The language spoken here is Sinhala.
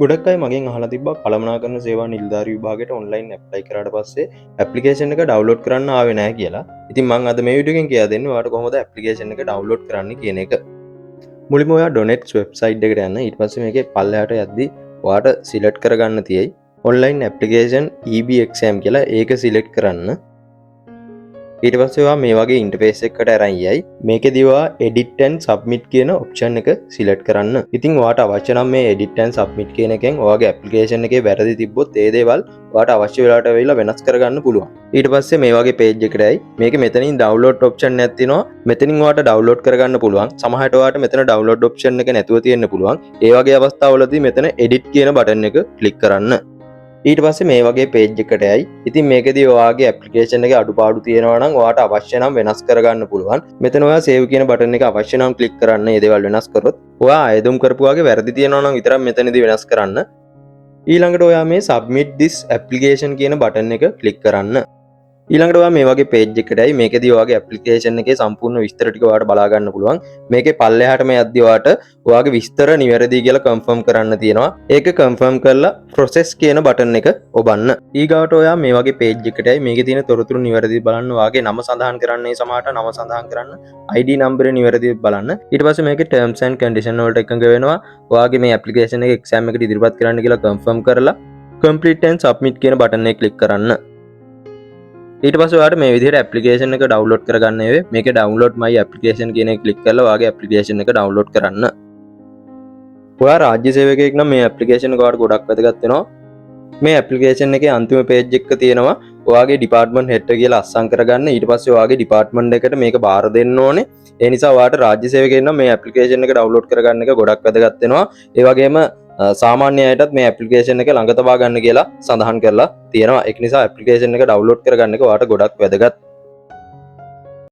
ගොඩක් අය මගෙන් අහලා තිබ්බා කළමනාකරණ සේවා නිලධාරී විභාගයට ඔන්ලයින් ඇප්ලයි කරාට පස්සේ ඇප්ලිකේෂන් එක ඩවුන්ලෝඩ් කරන්න ආවේ නැහැ කියලා. ඉතින් මම අද මේ වීඩියෝ එකෙන් කියලා දෙන්නේ ඔයාලට කොහොමද ඇප්ලිකේෂන් එක ඩවුන්ලෝඩ් කරන්න කියන එක. මුලින්ම ඔයා ඩොනෙට්ස් වෙබ්සයිට් එකට යන්න. ඊට පස්සේ මේකේ පල්ලෙහාට යද්දි ඔයාට සිලෙක්ට් කරගන්න තියෙයි ඔන්ලයින් ඇප්ලිකේෂන් EB exam කියලා. ඒක සිලෙක්ට් කරන්න. ඊට පස්සේ ඔයා මේ වගේ ඉන්ටර්ෆේස් එකකට අරන් යයි. මේකෙදි ඔයා edit and submit කියන ඔප්ෂන් එක සිලෙක්ට් කරන්න. ඉතින් ඔයාට අවශ්‍ය නම් මේ edit and submit කියන එකෙන් ඔයාගේ ඇප්ලිකේෂන් එකේ වැරදි තිබ්බොත් ඒ දේවල් ඔයාට අවශ්‍ය වෙලාවට වෙලා වෙනස් කරගන්න පුළුවන්. ඊට පස්සේ මේ වගේ page එකට යයි. මේකේ මෙතනින් download option එකක් තියෙනවා. මෙතනින් ඔයාට download කරගන්න පුළුවන්. සමහරට ඔයාට මෙතන download option එක නැතුව තියෙන්න පුළුවන්. ඒ වගේ අවස්ථාවලදී මෙතන edit කියන බටන් එක ක්ලික් කරන්න. ඊට පස්සේ මේ වගේ පේජ් එකට යයි. ඉතින් මේකෙදී ඔයාගේ ඇප්ලිකේෂන් එකේ අඩුපාඩු තියෙනවා නම් ඔයාට අවශ්‍ය නම් වෙනස් කරගන්න පුළුවන්. මෙතන ඔයා save කියන බටන් එක අවශ්‍ය නම් ක්ලික් කරන්න. මේ දේවල් වෙනස් කරොත් ඔයා අයදුම් කරපු වගේ වැරදි තියෙනවා නම් විතරක් මෙතනදී වෙනස් කරන්න. ඊළඟට ඔයා මේ submit this application කියන බටන් එක ක්ලික් කරන්න. ඊළඟට ඔයා මේ වගේ page එකකට යයි. මේකෙදී ඔයාගේ application එකේ සම්පූර්ණ විස්තර ටික ඔයාට බලා ගන්න පුළුවන්. මේකේ පල්ලෙහාට මේ යද්දී ඔයාට ඔයාගේ විස්තර නිවැරදි කියලා confirm කරන්න තියෙනවා. ඒක confirm කරලා process කියන බටන් එක ඔබන්න. ඊගාවට ඔයා මේ වගේ page එකකට යයි. මේකේ තියෙන තොරතුරු නිවැරදි බලන්න. ඔයාගේ නම සඳහන් කරන්නේ සමහරට නම සඳහන් කරන්න. ID number නිවැරදි බලන්න. ඊට පස්සේ මේකේ terms and condition වලට එකඟ වෙනවා. ඔයාගේ මේ application එක exam එකට ඉදිරිපත් කරන්න කියලා confirm කරලා complete and submit කියන බටන් එක click කරන්න. ඊට පස්සේ ඔයාලට මේ විදිහට ඇප්ලිකේෂන් එක ඩවුන්ලෝඩ් කරගන්න වෙයි. මේකේ download my application කියන එක ක්ලික් කරලා ඔයාගේ ඇප්ලිකේෂන් එක ඩවුන්ලෝඩ් කරන්න. ඔයා රාජ්‍ය සේවකයෙක් නම් මේ ඇප්ලිකේෂන් එක ඔයාලට ගොඩක් වැදගත් වෙනවා. මේ ඇප්ලිකේෂන් එකේ අන්තිම පේජ් එක තියෙනවා ඔයාගේ ඩිපාර්ට්මන්ට් හෙඩ් කියලා අස්සම් කරගන්න. ඊට පස්සේ ඔයාගේ ඩිපාර්ට්මන්ට් එකට මේක බාර දෙන්න ඕනේ. ඒ නිසා ඔයාලට රාජ්‍ය සේවකයෙක් නම් මේ ඇප්ලිකේෂන් එක ඩවුන්ලෝඩ් කරගන්න එක ගොඩක් වැදගත් වෙනවා. ඒ වගේම සාමාන්‍ය අයටත් මේ ඇප්ලිකේෂන් එක ළඟ තබා ගන්න කියලා සඳහන් කරලා තියෙනවා. ඒක නිසා ඇප්ලිකේෂන් එක ඩවුන්ලෝඩ් කරගන්න එක ඔයාලට ගොඩක් වැදගත්.